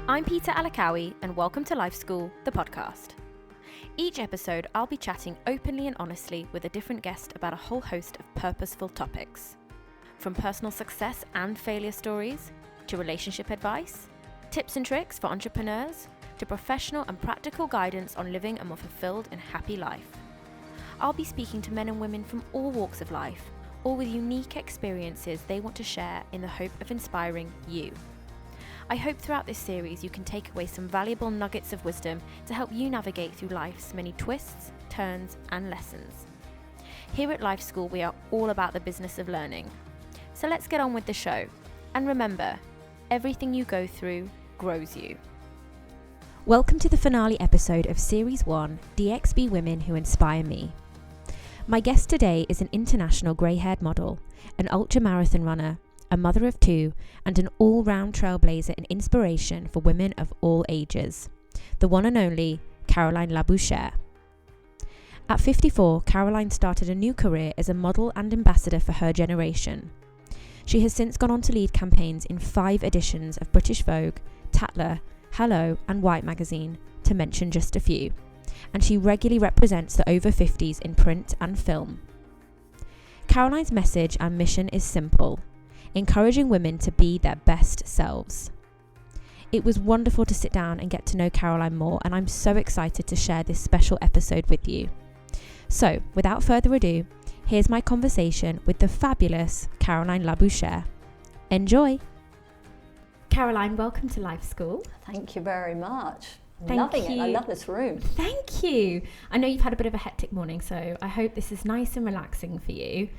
I'm Peta Akawi, and welcome to Life School, the podcast. Each episode, I'll be chatting openly and honestly with a different guest about a whole host of purposeful topics. From personal success and failure stories, to relationship advice, tips and tricks for entrepreneurs, to professional and practical guidance on living a more fulfilled and happy life. I'll be speaking to men and women from all walks of life, all with unique experiences they want to share in the hope of inspiring you. I hope throughout this series you can take away some valuable nuggets of wisdom to help you navigate through life's many twists, turns, and lessons. Here at Life School, we are all about the business of learning. So let's get on with the show. And remember, everything you go through grows you. Welcome to the finale episode of Series 1, DXB Women Who Inspire Me. My guest today is an international grey-haired model, an ultramarathon runner, a mother of two, and an all-round trailblazer and inspiration for women of all ages. The one and only Caroline Labouchere. At 54, Caroline started a new career as a model and ambassador for her generation. She has since gone on to lead campaigns in 5 editions of British Vogue, Tatler, Hello, and White magazine, to mention just a few. And she regularly represents the over 50s in print and film. Caroline's message and mission is simple: encouraging women to be their best selves. It was wonderful to sit down and get to know Caroline more, and I'm so excited to share this special episode with you. So, without further ado, here's my conversation with the fabulous Caroline Labouchere. Enjoy! Caroline, welcome to Life School. Thank you very much. Thank Loving you. it. I love this room. Thank you. I know you've had a bit of a hectic morning, so I hope this is nice and relaxing for you.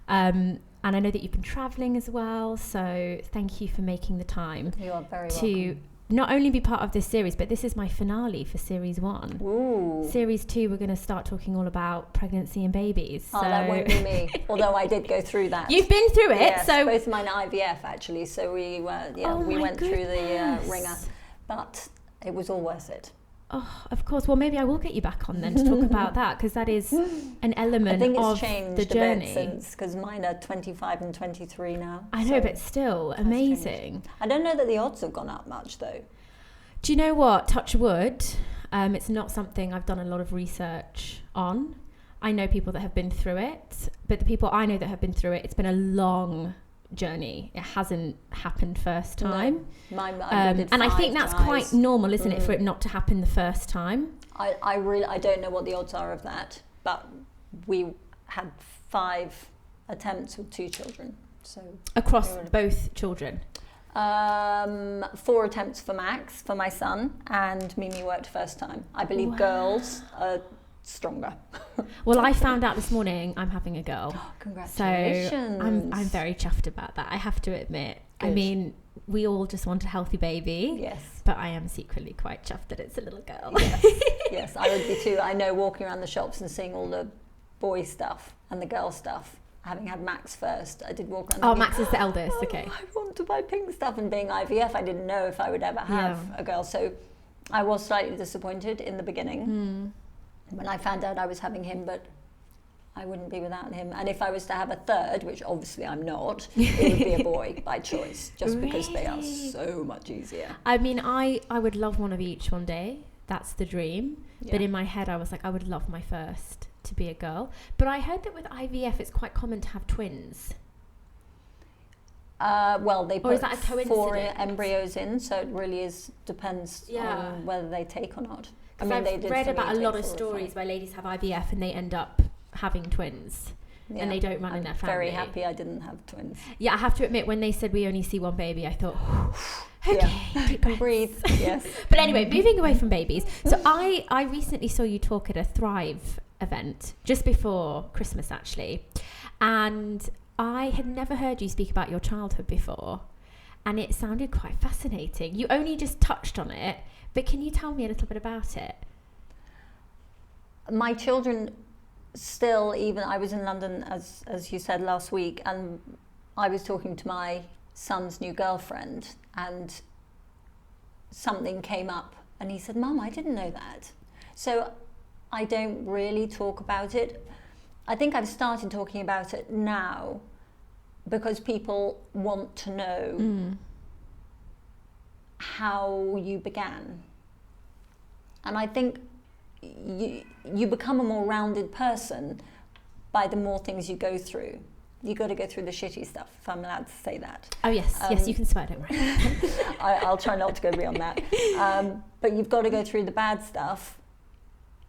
And I know that you've been travelling as well, so thank you for making the time. You are very to welcome. Not only be part of this series, but this is my finale for Series 1. Ooh. Series 2, we're going to start talking all about pregnancy and babies. Oh, that won't be me. Although I did go through that. You've been through it, yes, so both mine IVF actually. So we went through the ringer, but it was all worth it. Oh, of course. Well, maybe I will get you back on then to talk about that, because that is an element of the journey. I think it's changed a bit since, because mine are 25 and 23 now. I know, but still amazing. I don't know that the odds have gone up much though. Do you know what? Touch wood. It's not something I've done a lot of research on. I know people that have been through it, but the people I know that have been through it, it's been a long journey. It hasn't happened first time. No, mine, and I think that's quite normal, isn't it, for it not to happen the first time? I don't know what the odds are of that, but we had 5 attempts with 2 children. So across both children? 4 attempts for Max, for my son, and Mimi worked first time. I believe girls are stronger. Well, I found out this morning I'm having a girl. Oh, congratulations. So I'm very chuffed about that, I have to admit. Good. I mean, we all just want a healthy baby. Yes. But I am secretly quite chuffed that it's a little girl. Yes, yes, I would be too. I know, walking around the shops and seeing all the boy stuff and the girl stuff. Having had Max first, I did walk around. Oh, Max is the eldest, okay. I want to buy pink stuff, and being IVF, I didn't know if I would ever have a girl. So I was slightly disappointed in the beginning when I found out I was having him, but I wouldn't be without him. And if I was to have a third, which obviously I'm not, it would be a boy by choice, just because they are so much easier. I mean, I would love one of each one day. That's the dream. Yeah. But in my head, I was like, I would love my first to be a girl. But I heard that with IVF, it's quite common to have twins. Well, they put 4 embryos in, so it really depends on whether they take or not. I mean, I've read about a lot of stories where ladies have IVF and they end up having twins, and they don't run in their family. I'm very happy I didn't have twins. Yeah, I have to admit, when they said we only see one baby, I thought, okay, you can breathe. Yes. But anyway, moving away from babies. So I recently saw you talk at a Thrive event just before Christmas, actually, and I had never heard you speak about your childhood before, and it sounded quite fascinating. You only just touched on it, but can you tell me a little bit about it? My children still, even I was in London, as you said, last week, and I was talking to my son's new girlfriend, and something came up, and he said, "Mum, I didn't know that." So I don't really talk about it. I think I've started talking about it now because people want to know how you began. And I think you become a more rounded person by the more things you go through. You got to go through the shitty stuff, if I'm allowed to say that. Oh yes, yes, you can swear, don't worry. I'll try not to go beyond that. But you've got to go through the bad stuff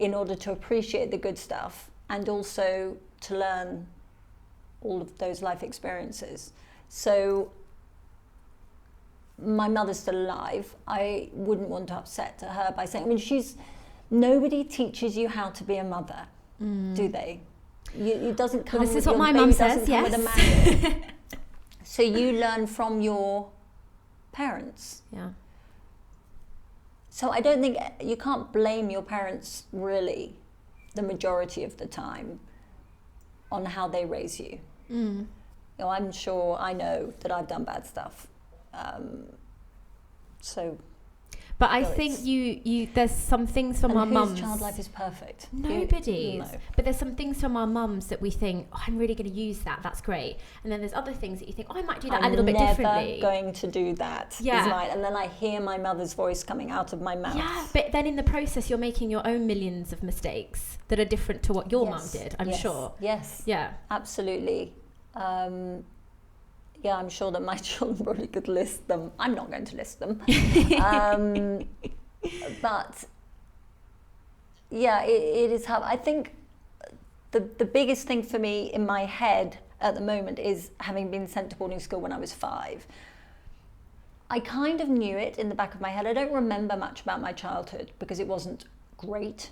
in order to appreciate the good stuff, and also to learn all of those life experiences. So my mother's still alive. I wouldn't want to upset her by saying, I mean, nobody teaches you how to be a mother, do they? It doesn't come this with is what your my baby mum says, doesn't come with a manual. So you learn from your parents. Yeah. So I don't think you can't blame your parents really the majority of the time on how they raise you. You know, I'm sure I know that I've done bad stuff. But I think you there's some things from our mums. Whose child life is perfect? Nobody's. No. But there's some things from our mums that we think, oh, I'm really going to use that. That's great. And then there's other things that you think, oh, I might do that a little bit differently. I'm never going to do that. Yeah. Is right. And then I hear my mother's voice coming out of my mouth. Yeah, but then in the process, you're making your own millions of mistakes that are different to what your mum did, I'm sure. Yes. Yeah. Absolutely. Yeah, I'm sure that my children probably could list them. I'm not going to list them. But yeah, it is how I think the biggest thing for me in my head at the moment is having been sent to boarding school when I was 5. I kind of knew it in the back of my head. I don't remember much about my childhood because it wasn't great.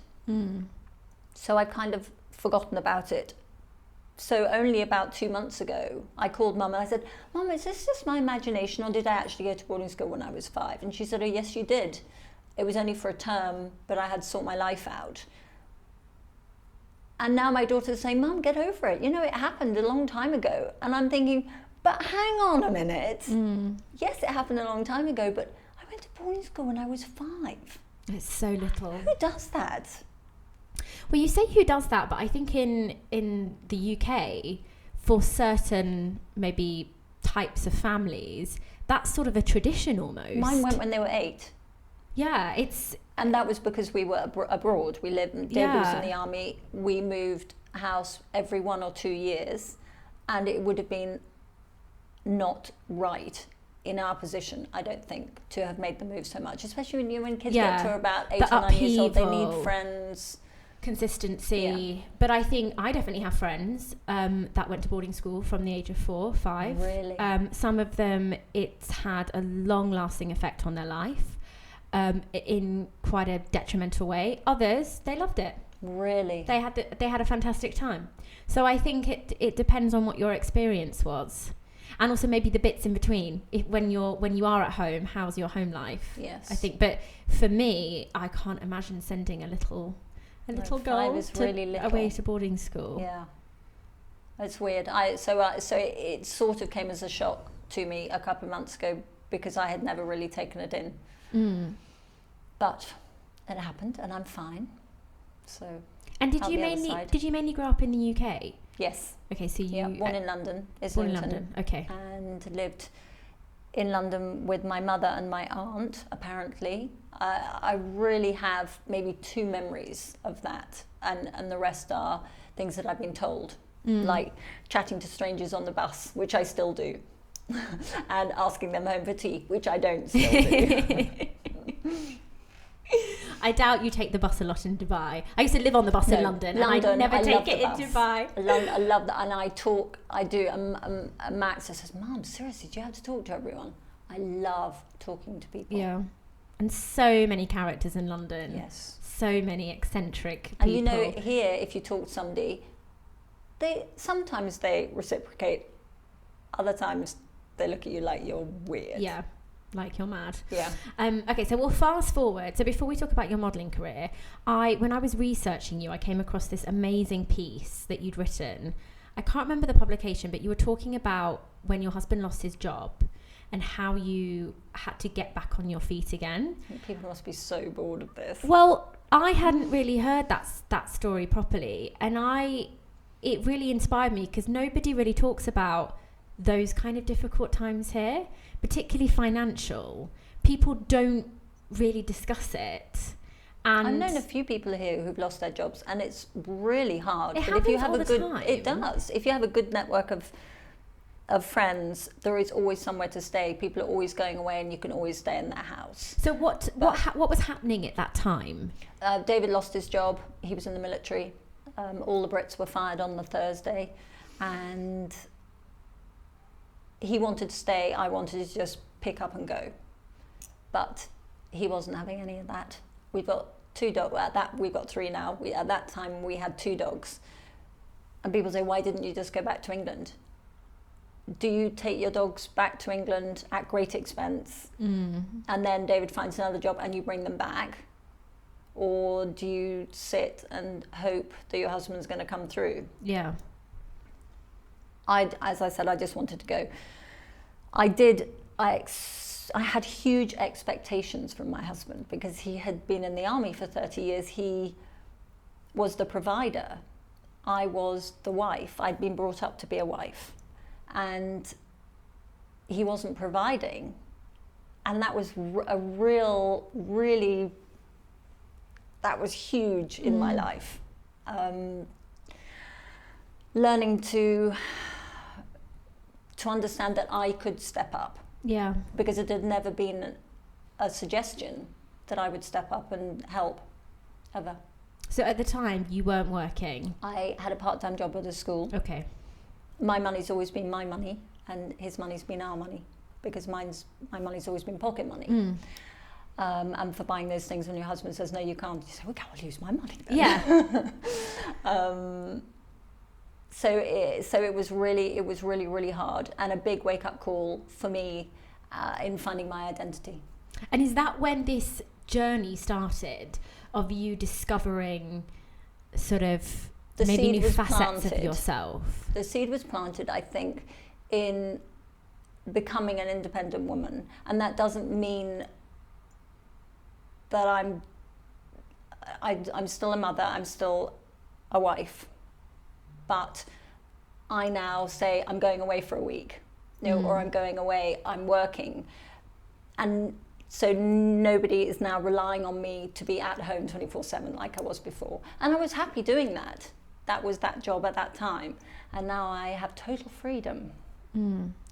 So I've kind of forgotten about it. So only about 2 months ago, I called Mum and I said, Mum, is this just my imagination, or did I actually go to boarding school when I was 5? And she said, oh, yes, you did. It was only for a term, but I had to sort my life out. And now my daughter's saying, Mum, get over it. You know, it happened a long time ago. And I'm thinking, but hang on a minute. Yes, it happened a long time ago, but I went to boarding school when I was 5. It's so little. Who does that? Well, you say who does that, but I think in the UK, for certain maybe types of families, that's sort of a tradition almost. Mine went when they were 8. Yeah, and that was because we were abroad. We lived, Dad was in the army. We moved house every 1 or 2 years, and it would have been not right in our position, I don't think, to have made the move so much, especially when kids get to about 8 or 9 years old, they need friends. Consistency. But I think I definitely have friends that went to boarding school from the age of 4, 5. Really? Some of them, it's had a long-lasting effect on their life in quite a detrimental way. Others, they loved it. Really? They had a fantastic time. So I think it depends on what your experience was. And also maybe the bits in between. When you are at home, how's your home life? Yes. I think. But for me, I can't imagine sending a little girl away to boarding school. Yeah, it's weird. So it sort of came as a shock to me a couple of months ago because I had never really taken it in. But it happened, and I'm fine. So. And did you mainly grow up in the UK? Yes. Okay, so born in London, Born in London. Okay. And lived in London with my mother and my aunt, apparently. I really have maybe 2 memories of that, and the rest are things that I've been told, like chatting to strangers on the bus, which I still do, and asking them home for tea, which I don't still do. I doubt you take the bus a lot in Dubai. I used to live on the bus in London, and I never take it in Dubai. I love that, and I do. And Max says, Mom, seriously, do you have to talk to everyone? I love talking to people. Yeah. And so many characters in London. Yes. So many eccentric people. And you know, here, if you talk to somebody, sometimes they reciprocate. Other times they look at you like you're weird. Yeah. Like you're mad. Yeah. Okay, so we'll fast forward. So before we talk about your modelling career, when I was researching you, I came across this amazing piece that you'd written. I can't remember the publication, but you were talking about when your husband lost his job and how you had to get back on your feet again. People must be so bored of this. Well, I hadn't really heard that story properly, and it really inspired me because nobody really talks about those kind of difficult times here, particularly financial, people don't really discuss it. And I've known a few people here who've lost their jobs, and it's really hard. It But if you happens have all a the good, time. it does. If you have a good network of friends, there is always somewhere to stay. People are always going away, and you can always stay in their house. So what was happening at that time? David lost his job. He was in the military. All the Brits were fired on the Thursday, and he wanted to stay. I wanted to just pick up and go, but he wasn't having any of that. We've got 2 dogs. We've got 3 now. At that time, we had 2 dogs. And people say, why didn't you just go back to England? Do you take your dogs back to England at great expense, and then David finds another job and you bring them back? Or do you sit and hope that your husband's going to come through? Yeah. As I said, I just wanted to go. I had huge expectations from my husband because he had been in the army for 30 years. He was the provider. I was the wife. I'd been brought up to be a wife. And he wasn't providing. And that was that was huge in my life. Learning to understand that I could step up. Yeah. Because it had never been a suggestion that I would step up and help, ever. So at the time, you weren't working? I had a part-time job at a school. Okay. My money's always been my money, and his money's been our money, because my money's always been pocket money. And for buying those things, when your husband says, no, you can't, you say, well, I'll use my money then. Yeah. So it was really hard, and a big wake-up call for me in finding my identity. And is that when this journey started of you discovering sort of maybe new facets of yourself? The seed was planted, I think, in becoming an independent woman. And that doesn't mean that I'm still a mother, I'm still a wife. But I now say I'm going away for a week, or I'm going away, I'm working. And so nobody is now relying on me to be at home 24/7 like I was before. And I was happy doing that. That was that job at that time. And now I have total freedom.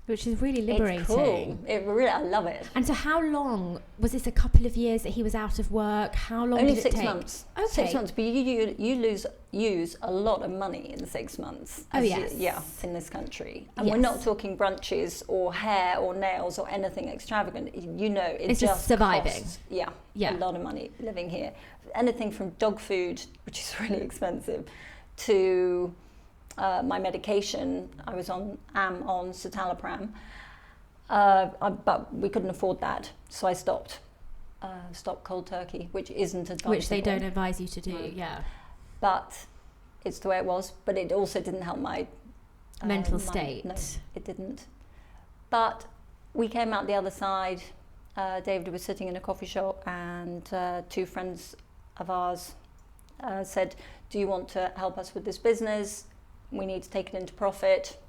Which is really liberating. It's cool. I love it. And so how long, was this a couple of years that he was out of work? How long Only did it take? 6 months. Okay. 6 months, but you use a lot of money in 6 months. Oh, yes. In this country. And Yes. we're not talking brunches or hair or nails or anything extravagant. It's just surviving. Costs, Yeah. a lot of money living here. Anything from dog food, which is really expensive, to my medication. I was on citalopram, but we couldn't afford that, so I stopped cold turkey, which isn't advisable. Which they don't advise you to do, yeah. But it's the way it was. But it also didn't help my mental state. No, it didn't. But we came out the other side. David was sitting in a coffee shop, and 2 friends of ours said, do you want to help us with this business? We need to take it into profit.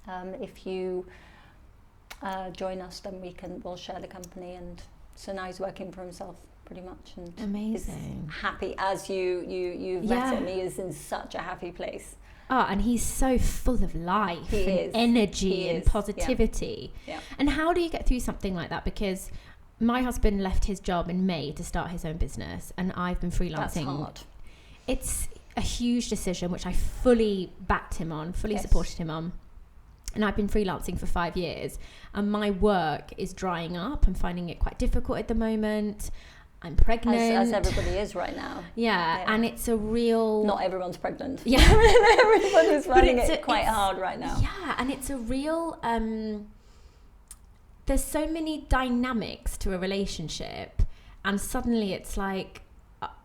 If you join us, then we'll share the company. And so now he's working for himself pretty much, and amazing. Is happy as you've met him. He is in such a happy place. And he's so full of life and energy and positivity. Yeah. And how do you get through something like that? Because my husband left his job in May to start his own business, and I've been freelancing. That's hard. It's a huge decision, which I fully backed him on, fully supported him on. And I've been freelancing for 5 years, and my work is drying up. I'm finding it quite difficult at the moment. I'm pregnant. As everybody is right now. Yeah, and it's a real... Not everyone's pregnant. Yeah. Everybody's finding it quite hard right now. Yeah, and it's a real... there's so many dynamics to a relationship, and suddenly it's like,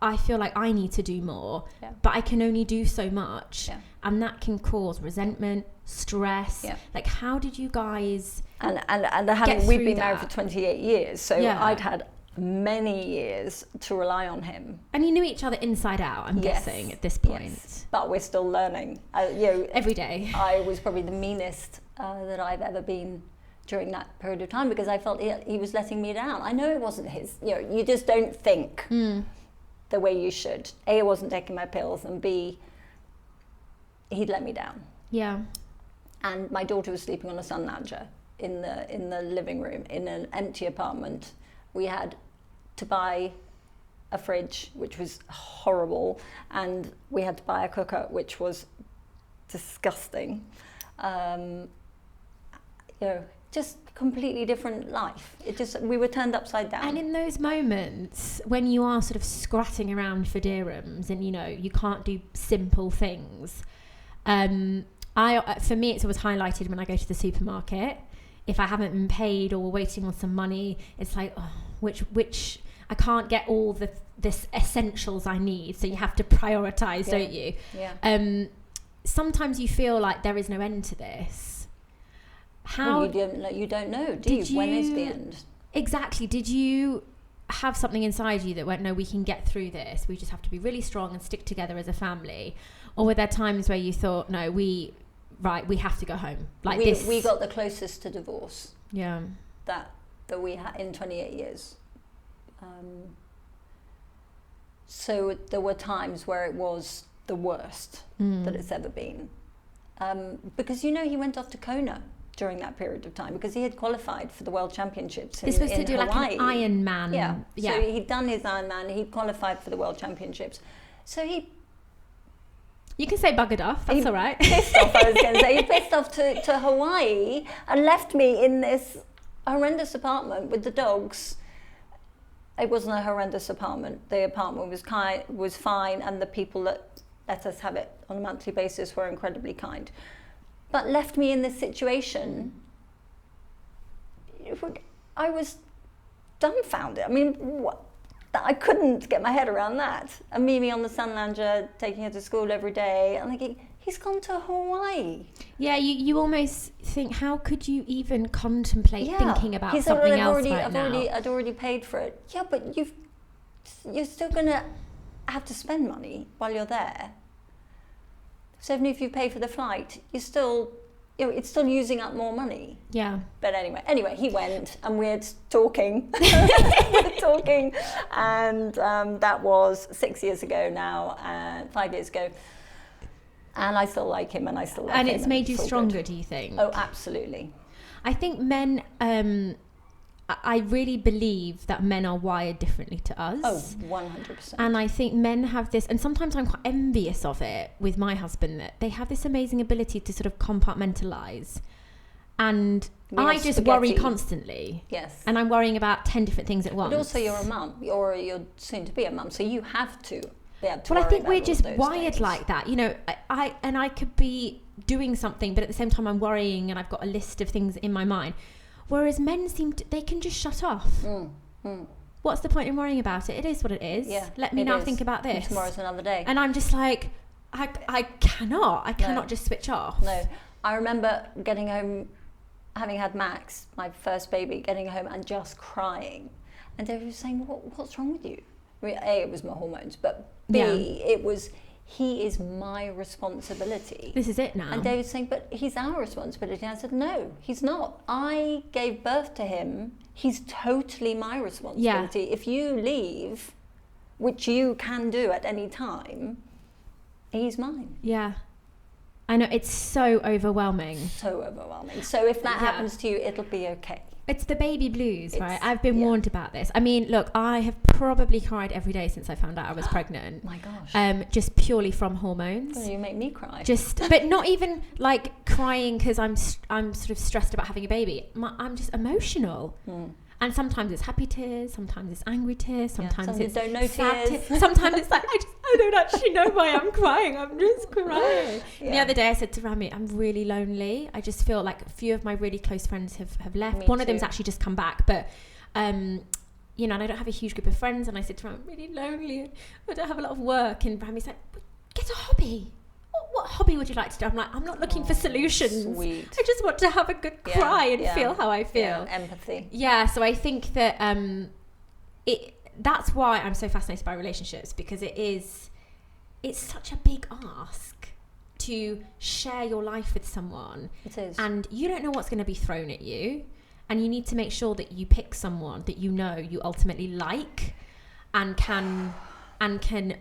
I feel like I need to do more, but I can only do so much. Yeah. And that can cause resentment, stress. Yeah. Like, how did you guys we've been married for 28 years, so I'd had many years to rely on him. And you knew each other inside out, I'm guessing, at this point. Yes. But we're still learning. Every day. I was probably the meanest that I've ever been during that period of time, because I felt he was letting me down. I know it wasn't his, you just don't think the way you should. A, I wasn't taking my pills, and B, he'd let me down. Yeah. And my daughter was sleeping on a sun lounger in the living room in an empty apartment. We had to buy a fridge, which was horrible, and we had to buy a cooker, which was disgusting. Just completely different life. We were turned upside down. And in those moments when you are sort of scratching around for dirhams and you can't do simple things, for me it's always highlighted when I go to the supermarket. If I haven't been paid or we're waiting on some money, it's like, which I can't get all the essentials I need, so you have to prioritize, don't you? Yeah. Sometimes you feel like there is no end to this. How you don't know, do you? When is the end? Exactly. Did you have something inside you that went, no, we can get through this, we just have to be really strong and stick together as a family? Or were there times where you thought, no, we have to go home? We got the closest to divorce. Yeah. That we had in 28 years. So there were times where it was the worst that it's ever been. Because he went off to Kona during that period of time, because he had qualified for the World Championships in Hawaii. This was to do like an Ironman. Yeah. So he'd done his Ironman, he'd qualified for the World Championships. So you can say buggered off, that's all right. Pissed off, I was going to say. He pissed off to Hawaii and left me in this horrendous apartment with the dogs. It wasn't a horrendous apartment. The apartment was fine, and the people that let us have it on a monthly basis were incredibly kind. But left me in this situation. I was dumbfounded. I mean, what? I couldn't get my head around that. And Mimi on the sun lounger, taking her to school every day, and thinking, he's gone to Hawaii. Yeah, you almost think, how could you even contemplate thinking about something else now? I'd already paid for it. Yeah, but you're still going to have to spend money while you're there. So even if you pay for the flight, you're still, it's still using up more money. Yeah. But anyway, he went, and we're talking, and that was 6 years ago now, 5 years ago. And I still like him, and I still love him. And it's made you stronger, do you think? Oh, absolutely. I think men, I really believe that men are wired differently to us. Oh, 100%. And I think men have this, and sometimes I'm quite envious of it with my husband, that they have this amazing ability to sort of compartmentalize. And I just worry constantly. Yes. And I'm worrying about 10 different things at once. But also you're a mum, or you're soon to be a mum, so you have to be able to Well, I think we're just wired things. like that. I could be doing something, but at the same time I'm worrying, and I've got a list of things in my mind. Whereas men they can just shut off. What's the point in worrying about it? It is what it is. Yeah, Let me now think about this. And tomorrow's another day. And I'm just like, I cannot just switch off. No. I remember getting home, having had Max, my first baby, getting home and just crying. And David was saying, what's wrong with you? I mean, A, it was my hormones, but B, it was, he is my responsibility. This is it now. And David's saying, but he's our responsibility. And I said, no, he's not. I gave birth to him. He's totally my responsibility. Yeah. If you leave, which you can do at any time, he's mine. Yeah. I know, it's so overwhelming. So overwhelming. So if that happens to you, it'll be okay. It's the baby blues, right? I've been warned about this. I mean, look, I have probably cried every day since I found out I was pregnant. My gosh. Just purely from hormones. Well, you make me cry. But not even like crying because I'm sort of stressed about having a baby. I'm just emotional. And sometimes it's happy tears, sometimes it's angry tears, sometimes it's don't know sad tears. Sometimes it's like, I don't actually know why I'm crying. I'm just crying. Yeah. The other day I said to Rami, I'm really lonely. I just feel like a few of my really close friends have left. One of them's actually just come back, but and I don't have a huge group of friends. And I said to Rami, I'm really lonely. I don't have a lot of work. And Rami's like, get a hobby. What hobby would you like to do? I'm like, I'm not looking for solutions. Sweet. I just want to have a good cry and feel how I feel. Yeah, empathy. Yeah, so I think that that's why I'm so fascinated by relationships, because it's such a big ask to share your life with someone. It is. And you don't know what's going to be thrown at you. And you need to make sure that you pick someone that you ultimately like and can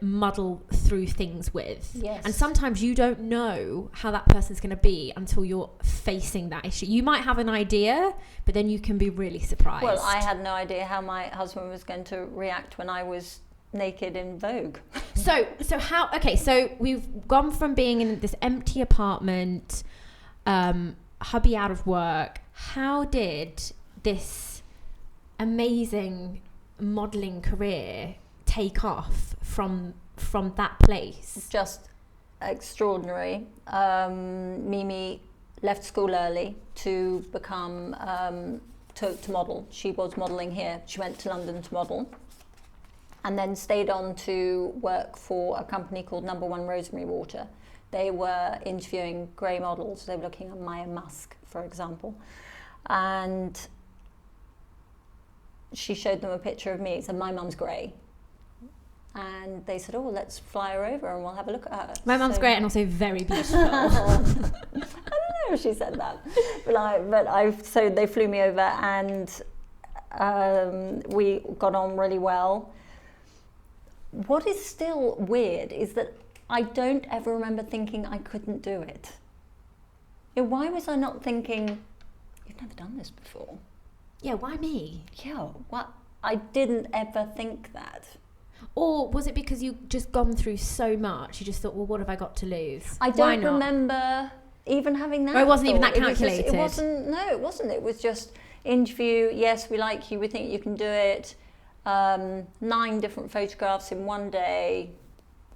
muddle through things with. Yes. And sometimes you don't know how that person's going to be until you're facing that issue. You might have an idea, but then you can be really surprised. Well, I had no idea how my husband was going to react when I was naked in Vogue. So we've gone from being in this empty apartment, hubby out of work. How did this amazing modelling career take off from that place? Just extraordinary. Mimi left school early to become to model. She was modelling here. She went to London to model, and then stayed on to work for a company called No. 1 Rosemary Water. They were interviewing grey models. They were looking at Maya Musk, for example, and she showed them a picture of me. It said, "My mum's grey." And they said, "Oh, let's fly her over and we'll have a look at her." My mum's great and also very beautiful. I don't know if she said that, so they flew me over, and we got on really well. What is still weird is that I don't ever remember thinking I couldn't do it. Why was I not thinking, "You've never done this before"? Yeah, why me? Yeah, what? I didn't ever think that. Or was it because you just gone through so much, you just thought, well, what have I got to lose? I don't remember even having that. Or it wasn't even that thought. calculated? It wasn't. It was just interview, yes, we like you, we think you can do it. 9 different photographs in one day.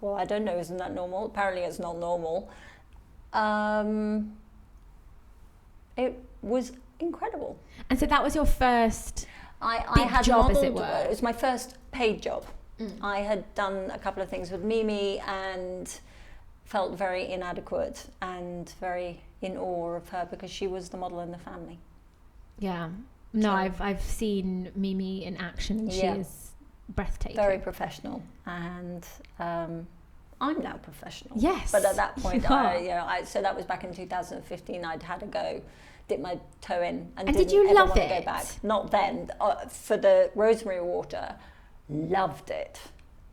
Well, I don't know, isn't that normal? Apparently it's not normal. It was incredible. And so that was your first I big had job, modeled, as it were? It was my first paid job. I had done a couple of things with Mimi and felt very inadequate and very in awe of her because she was the model in the family. Yeah. No, I've seen Mimi in action, and she is breathtaking. Very professional, and I'm now professional. Yes. But at that point, so that was back in 2015. I'd had a go, dipped my toe in, and did you love want it? to go back. Not then. For the Rosemary Water, loved it.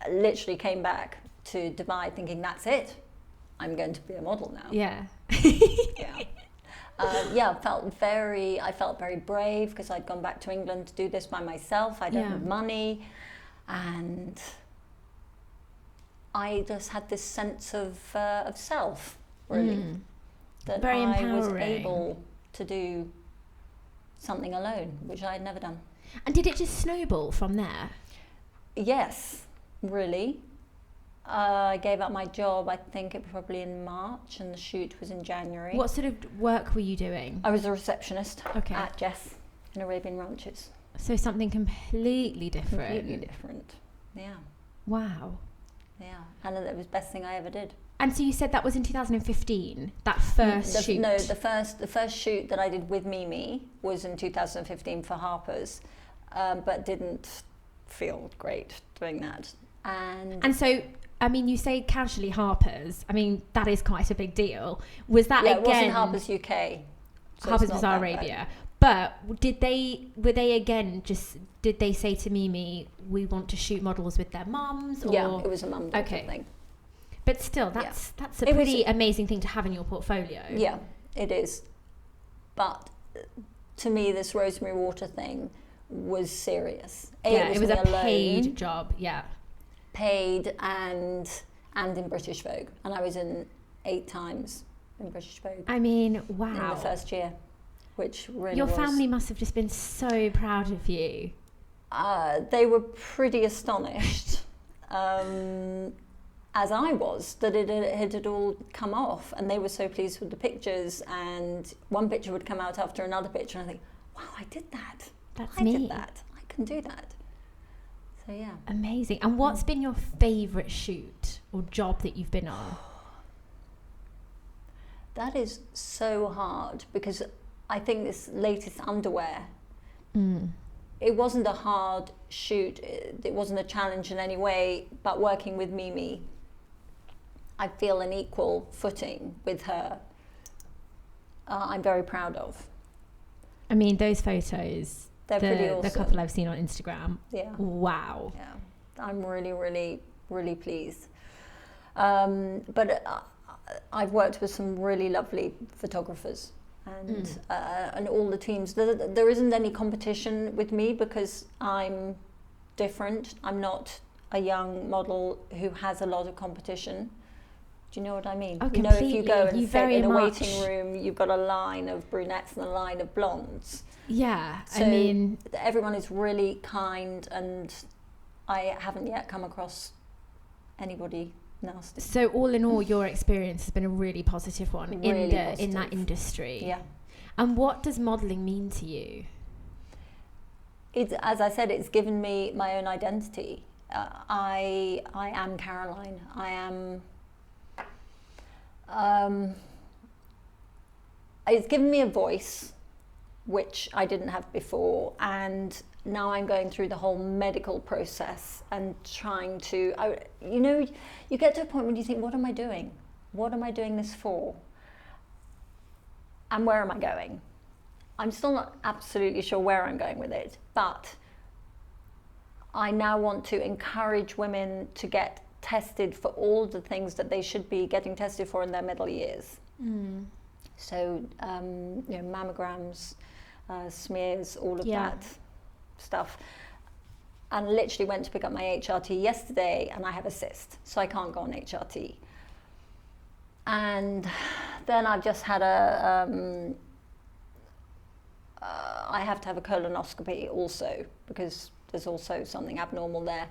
I literally came back to Dubai thinking, that's it. I'm going to be a model now. Yeah. I felt very brave because I'd gone back to England to do this by myself. I don't have money, and I just had this sense of self, really, that very I empowering. was able to do something alone, which I had never done. And did it just snowball from there? Yes, really. I gave up my job, I think it probably in March, and the shoot was in January. What sort of work were you doing? I was a receptionist Okay. at Jess in Arabian Ranches. So something completely different. Completely different. Yeah. Wow. Yeah. And it was the best thing I ever did. And so you said that was in 2015, that first shoot? No, the first shoot that I did with Mimi was in 2015 for Harper's, but didn't feel great doing that. And so, I mean, you say casually Harper's. I mean, that is quite a big deal. Was that again? It wasn't Harper's UK. So Harper's Bazaar Arabia. But did they say to Mimi, we want to shoot models with their mums? Or? Yeah, it was a mum-daughter thing. But still, that's a pretty amazing thing to have in your portfolio. Yeah, it is. But to me, this Rosemary Water thing was serious. It was a paid job. Yeah. Paid and in British Vogue, and I was in 8 times in British Vogue. I mean, wow. In the first year, which really Your family must have just been so proud of you. They were pretty astonished, as I was, that it had all come off, and they were so pleased with the pictures, and one picture would come out after another picture, and I think, wow, I did that. I did that. I can do that. So yeah. Amazing. And what's been your favourite shoot or job that you've been on? That is so hard, because I think this latest underwear, it wasn't a hard shoot. It wasn't a challenge in any way, but working with Mimi I feel an equal footing with her, I'm very proud of. I mean, those photos, they're pretty awesome. The couple I've seen on Instagram, wow. Yeah, I'm really, really, really pleased. But I've worked with some really lovely photographers, and all the teams. There isn't any competition with me because I'm different. I'm not a young model who has a lot of competition. Do you know what I mean? Oh, if you go and sit in a waiting room, you've got a line of brunettes and a line of blondes. Yeah, So I mean, everyone is really kind, and I haven't yet come across anybody nasty. So all in all, your experience has been a really positive one in that industry. Yeah. And what does modelling mean to you? It's, as I said, it's given me my own identity. I am Caroline. I am. It's given me a voice, which I didn't have before, and now I'm going through the whole medical process and trying to, you get to a point when you think, what am I doing? What am I doing this for? And where am I going? I'm still not absolutely sure where I'm going with it, but I now want to encourage women to get tested for all the things that they should be getting tested for in their middle years. So, mammograms, smears, all of that stuff. And literally went to pick up my HRT yesterday, and I have a cyst, so I can't go on HRT. And then I've just had I have to have a colonoscopy also, because there's also something abnormal there.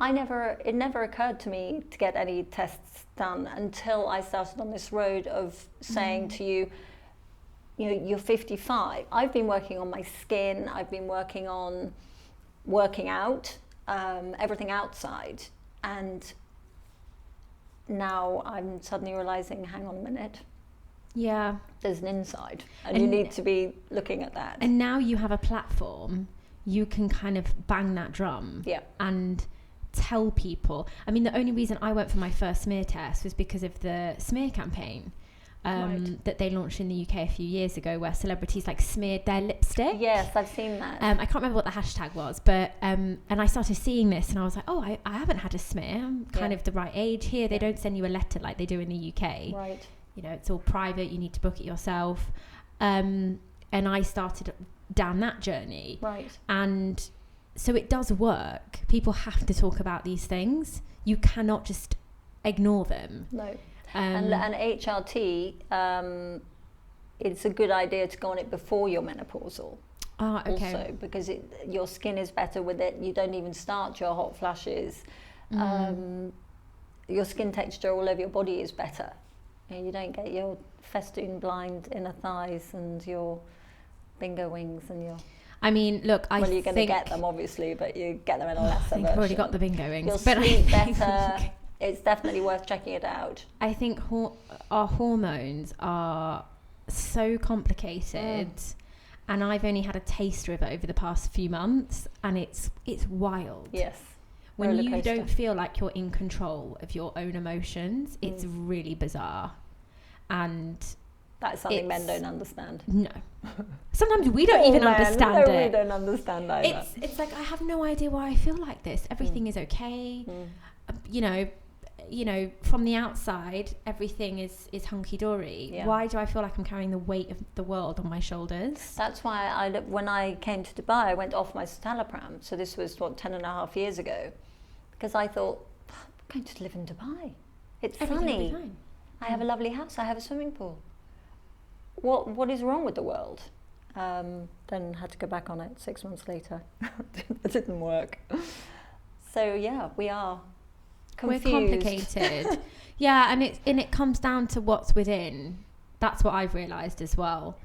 It never occurred to me to get any tests done until I started on this road of saying to you, you're 55. I've been working on my skin. I've been working on working out, everything outside. And now I'm suddenly realizing, hang on a minute. Yeah. There's an inside, and you need to be looking at that. And now you have a platform, you can kind of bang that drum and tell people. I mean, the only reason I went for my first smear test was because of the smear campaign that they launched in the UK a few years ago, where celebrities like smeared their lipstick. Yes, I've seen that. I can't remember what the hashtag was, but and I started seeing this and I was like, oh, I haven't had a smear. I'm kind of the right age here. They don't send you a letter like they do in the UK. Right. It's all private. You need to book it yourself. And I started down that journey. Right. And so it does work. People have to talk about these things. You cannot just ignore them. No. And HRT, it's a good idea to go on it before you're menopausal. Oh, okay. Also, because your skin is better with it. You don't even start your hot flashes. Your skin texture all over your body is better. You don't get your festoon blind inner thighs and your bingo wings and your... I mean, look, you're going to get them, obviously, but you get them in a lesser version. I think I've already got the bingo wings. You'll sleep better. It's definitely worth checking it out. I think our hormones are so complicated, and I've only had a taster of it over the past few months, and it's wild. Yes. When you don't feel like you're in control of your own emotions, it's really bizarre. And that's something men don't understand. No. Sometimes we don't even understand it. We don't understand either. It's like, I have no idea why I feel like this. Everything is okay. From the outside, everything is hunky-dory. Yeah. Why do I feel like I'm carrying the weight of the world on my shoulders? That's why when I came to Dubai, I went off my citalopram. So this was, 10.5 years ago. Because I thought, I'm going to live in Dubai. It's sunny. I have a lovely house. I have a swimming pool. What is wrong with the world? Then had to go back on it 6 months later. It didn't work. So yeah, we are confused. We're complicated. Yeah, and it comes down to what's within. That's what I've realised as well.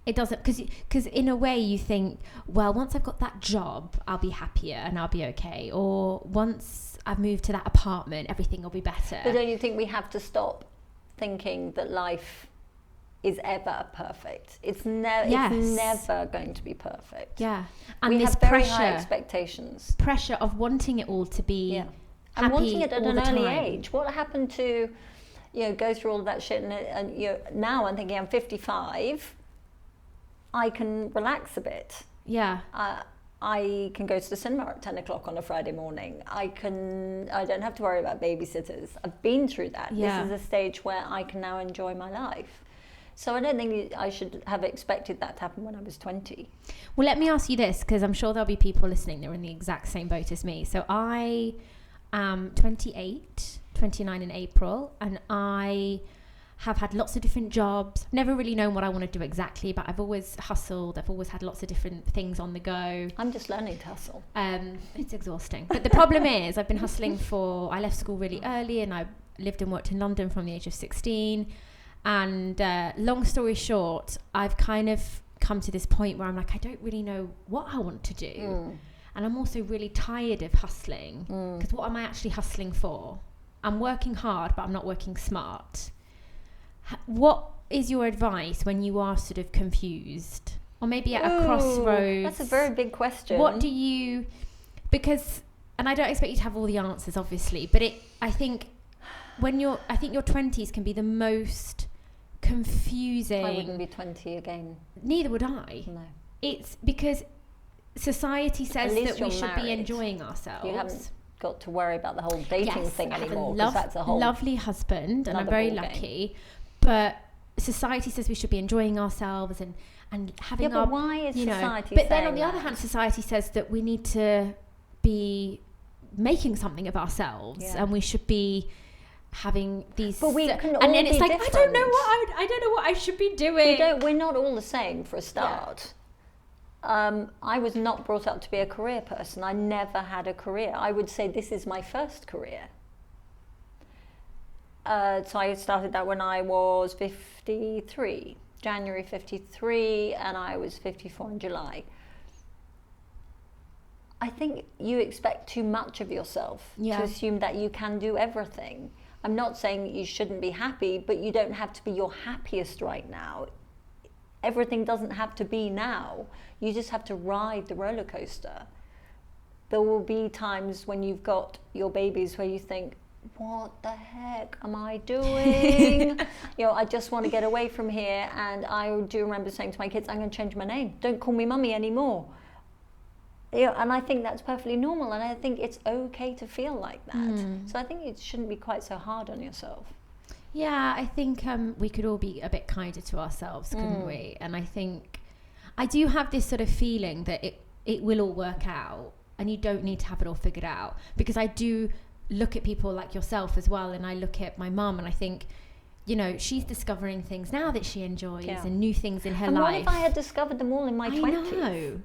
It doesn't, because in a way you think, well, once I've got that job, I'll be happier and I'll be okay. Or once I've moved to that apartment, everything will be better. But don't you think we have to stop thinking that life is ever perfect? It's never going to be perfect. Yeah. And we this have very high expectations. Pressure of wanting it all to be And wanting it at all an the early time. age. What happened to, go through all of that shit and now I'm thinking I'm 55, I can relax a bit. Yeah. I can go to the cinema at 10 o'clock on a Friday morning. I don't have to worry about babysitters. I've been through that. Yeah. This is a stage where I can now enjoy my life. So I don't think I should have expected that to happen when I was 20. Well, let me ask you this, because I'm sure there'll be people listening that are in the exact same boat as me. So I am 29 in April, and I have had lots of different jobs. I've never really known what I want to do exactly, but I've always hustled. I've always had lots of different things on the go. I'm just learning to hustle. It's exhausting. But the problem is I've been hustling I left school really early, and I lived and worked in London from the age of 16. And long story short, I've kind of come to this point where I'm like, I don't really know what I want to do. And I'm also really tired of hustling, because what am I actually hustling for? I'm working hard, but I'm not working smart. What is your advice when you are sort of confused, or maybe at a crossroads? That's a very big question. What do you, because, and I don't expect you to have all the answers, obviously, but I think your 20s can be the most confusing. I wouldn't be 20 again. Neither would I. No. It's because society says that we should be married. Enjoying ourselves. You haven't got to worry about the whole dating thing anymore, because that's a whole lovely husband, and I'm another very ballgame. lucky. But society says we should be enjoying ourselves and having but why is society But then saying on the other that? hand, society says that we need to be making something of ourselves, and we should be having these. But we can all and then be it's like different. I don't know what I should be doing. We're not all the same for a start. I was not brought up to be a career person. I never had a career. I would say this is my first career. So I started that when I was 53, January 53, and I was 54 in July. I think you expect too much of yourself to assume that you can do everything. I'm not saying you shouldn't be happy, but you don't have to be your happiest right now. Everything doesn't have to be now. You just have to ride the roller coaster. There will be times when you've got your babies where you think, what the heck am I doing? I just want to get away from here. And I do remember saying to my kids, I'm going to change my name. Don't call me mummy anymore. And I think that's perfectly normal. And I think it's okay to feel like that. So I think it shouldn't be quite so hard on yourself. Yeah, I think we could all be a bit kinder to ourselves, couldn't we? And I think I do have this sort of feeling that it will all work out, and you don't need to have it all figured out, because I do look at people like yourself as well, and I look at my mum and I think, she's discovering things now that she enjoys and new things in her life. And what if I had discovered them all in my 20s? I know.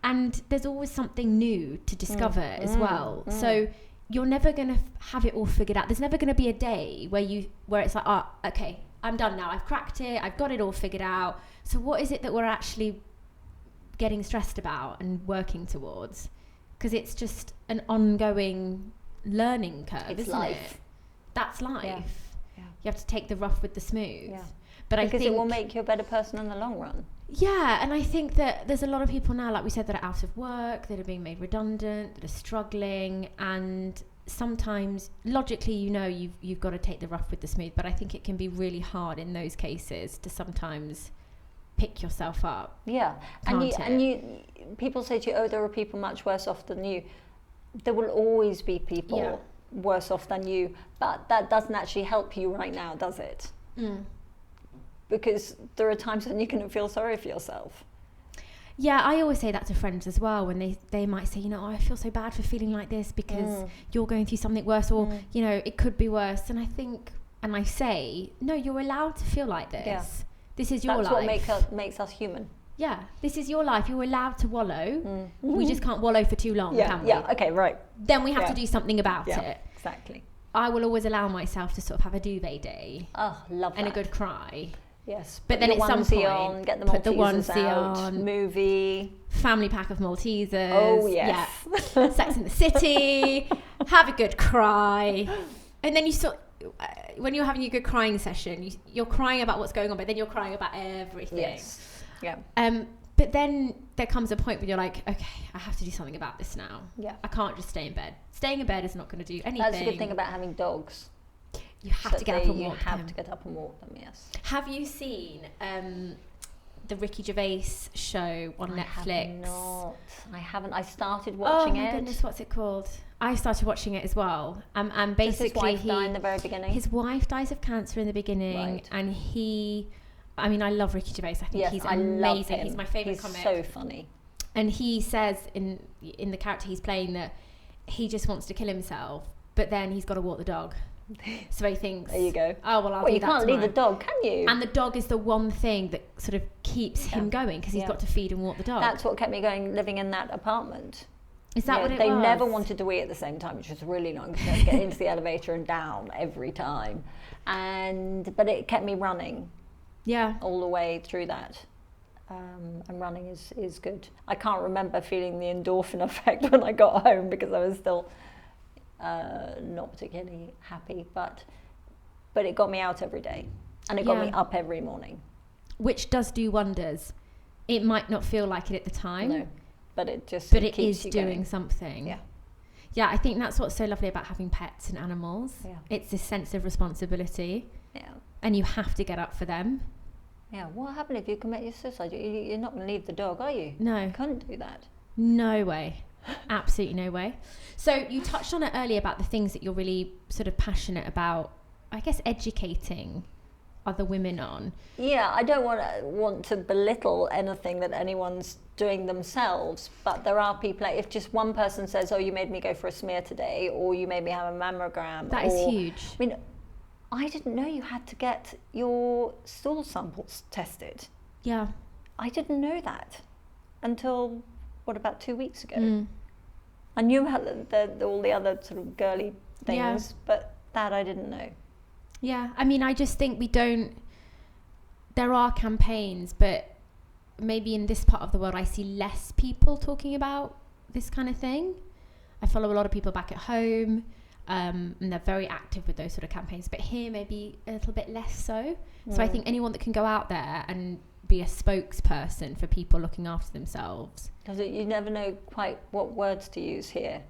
And there's always something new to discover as well. So you're never going to have it all figured out. There's never going to be a day where it's like, okay, I'm done now. I've cracked it. I've got it all figured out. So what is it that we're actually getting stressed about and working towards? Because it's just an ongoing learning curve, isn't it? That's life. Yeah. You have to take the rough with the smooth. Yeah. But because I think it will make you a better person in the long run. Yeah, and I think that there's a lot of people now, like we said, that are out of work, that are being made redundant, that are struggling, and sometimes logically you've got to take the rough with the smooth, but I think it can be really hard in those cases to sometimes pick yourself up. Yeah, and you people say to you, there are people much worse off than you. There will always be people worse off than you, but that doesn't actually help you right now, does it? Because there are times when you can feel sorry for yourself. Yeah, I always say that to friends as well, when they might say, I feel so bad for feeling like this because you're going through something worse, or it could be worse. And I think, and I say, no, you're allowed to feel like this. Yeah. This is your life. That's what makes us human. Yeah, this is your life. You're allowed to wallow. We just can't wallow for too long, can we? Yeah, okay, right. Then we have to do something about it. Exactly. I will always allow myself to sort of have a duvet day. Oh, love that. And a good cry. Yes, but then at some point, on, get the put the Maltesers onesie out, on, movie, family pack of Maltesers. Oh yes, yeah. Sex in the City, have a good cry, and then when you're having a good crying session, you're crying about what's going on, but then you're crying about everything. Yes, yeah. But then there comes a point where you're like, okay, I have to do something about this now. Yeah. I can't just stay in bed. Staying in bed is not going to do anything. That's a good thing about having dogs. You have to get up and walk them. You have to get up and walk them, yes. Have you seen the Ricky Gervais show on Netflix? I haven't. I started watching it. Oh my goodness, what's it called? I started watching it as well. And basically, does his wife die in the very beginning? His wife dies of cancer in the beginning, right. And I mean, I love Ricky Gervais. I think he's amazing. He's my favourite comic. He's so funny. And he says in the character he's playing that he just wants to kill himself, but then he's got to walk the dog. So he thinks, there you go. Oh, well, I'll do that. You can't leave the dog, can you? And the dog is the one thing that sort of keeps him going, because he's got to feed and walk the dog. That's what kept me going, living in that apartment. Is that what it was? They never wanted to eat at the same time, which was really annoying, because you had to get into the elevator and down every time. But it kept me running. Yeah. All the way through that. And running is good. I can't remember feeling the endorphin effect when I got home, because I was still not particularly happy, but it got me out every day, and it got me up every morning, which does do wonders. It might not feel like it at the time, no, but it is doing going. Something. Yeah, I think that's what's so lovely about having pets and animals. It's this sense of responsibility, and you have to get up for them. What happened if you commit suicide? You're not going to leave the dog, are you? No, you couldn't do that. No way. Absolutely no way. So you touched on it earlier about the things that you're really sort of passionate about, I guess, educating other women on. I don't want to belittle anything that anyone's doing themselves, but there are people, like, if just one person says, oh, you made me go for a smear today, or you made me have a mammogram. That is huge. I mean, I didn't know you had to get your stool samples tested. Yeah. I didn't know that until, about 2 weeks ago? I knew how all the other sort of girly things, but that I didn't know. Yeah, I mean, I just think there are campaigns, but maybe in this part of the world I see less people talking about this kind of thing. I follow a lot of people back at home, and they're very active with those sort of campaigns, but here maybe a little bit less so. So I think anyone that can go out there and be a spokesperson for people looking after themselves. Because you never know quite what words to use here,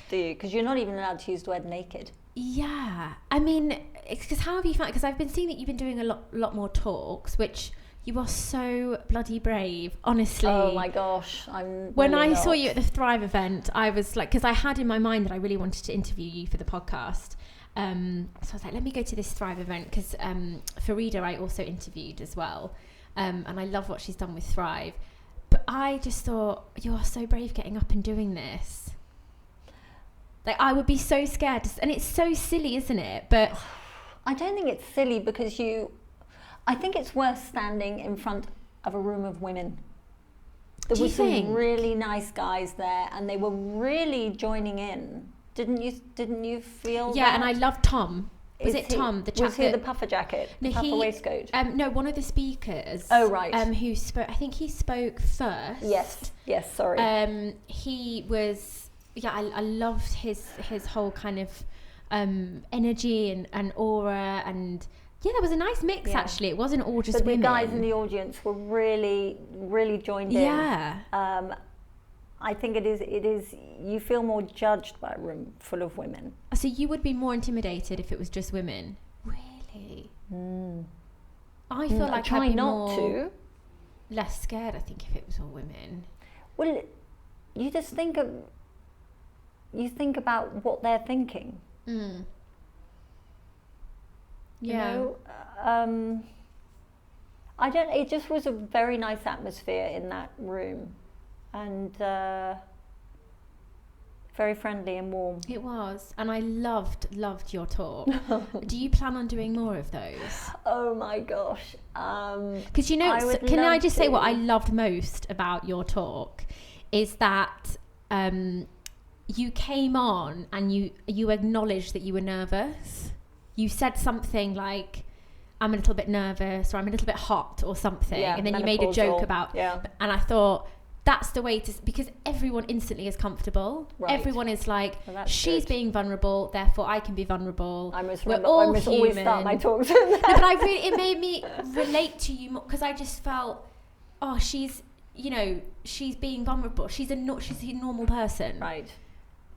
do you? Because you're not even allowed to use the word naked. Yeah, I mean, because how have you found? Because I've been seeing that you've been doing a lot more talks, which you are so bloody brave, honestly. Oh my gosh, when I saw you at the Thrive event, I was like, because I had in my mind that I really wanted to interview you for the podcast. So I was like, let me go to this Thrive event, because Farida I also interviewed as well. And I love what she's done with Thrive. But I just thought, you are so brave getting up and doing this. Like, I would be so scared. And it's so silly, isn't it? But I don't think it's silly, because I think it's worth standing in front of a room of women. There were some really nice guys there, and they were really joining in. Didn't you feel that? And I love Tom. Was it Tom, the chap? Was he the puffer jacket? No, puffer waistcoat? No, one of the speakers. Oh, right. Who spoke, I think he spoke first. Yes, sorry. He was, I loved his whole kind of energy and aura, and there was a nice mix, actually. It wasn't all just women. But the guys in the audience were really, really joined in. Yeah. I think it is, you feel more judged by a room full of women. So you would be more intimidated if it was just women? Really? I feel like I'd be more less scared, I think, if it was all women. Well, you just think about what they're thinking. You know, it just was a very nice atmosphere in that room. And very friendly and warm. It was, and I loved your talk. Do you plan on doing more of those? Oh my gosh! Because can I just say what I loved most about your talk is that you came on and you acknowledged that you were nervous. You said something like, "I'm a little bit nervous," or "I'm a little bit hot," or something, and then you made a joke about. Yeah. And I thought, that's the way to, because everyone instantly is comfortable. Right. Everyone is like, she's being vulnerable, therefore I can be vulnerable. I must always start my talks. No, but it made me relate to you more, because I just felt, you know, she's being vulnerable. She's a normal person. Right.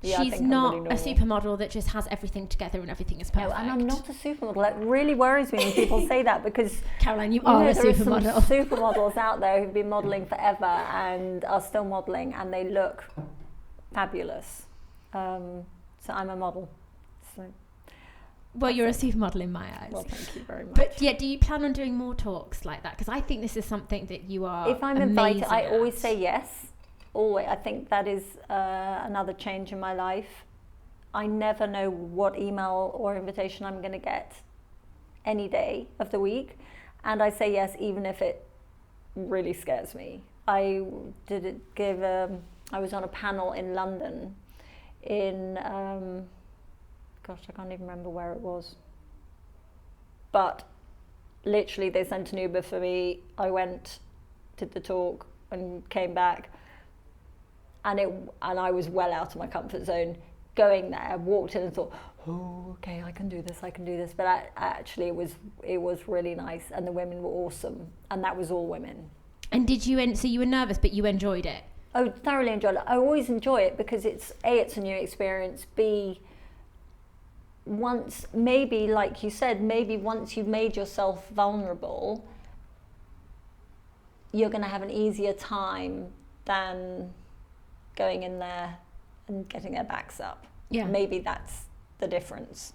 Yeah, She's not a supermodel that just has everything together and everything is perfect. No, and I'm not a supermodel. It really worries me when people say that, because Caroline, you are a supermodel. There are some supermodels out there who've been modelling forever and are still modelling, and they look fabulous. So I'm a model. So. Well, you're a supermodel in my eyes. Well, thank you very much. But yeah, do you plan on doing more talks like that? Because I think this is something that you are. If I'm invited, I always say yes. Always. I think that is another change in my life. I never know what email or invitation I'm going to get any day of the week, and I say yes even if it really scares me. I was on a panel in London in gosh, I can't even remember where it was, but literally they sent an Uber for me. I went, did the talk and came back, and I was well out of my comfort zone going there. Walked in and thought, oh, okay, I can do this. But actually it was really nice, and the women were awesome, and that was all women. And did you so you were nervous, but you enjoyed it? I thoroughly enjoyed it. I always enjoy it because it's a new experience. B, once, maybe like you said, maybe once you've made yourself vulnerable, you're going to have an easier time than going in there and getting their backs up. Yeah. Maybe that's the difference.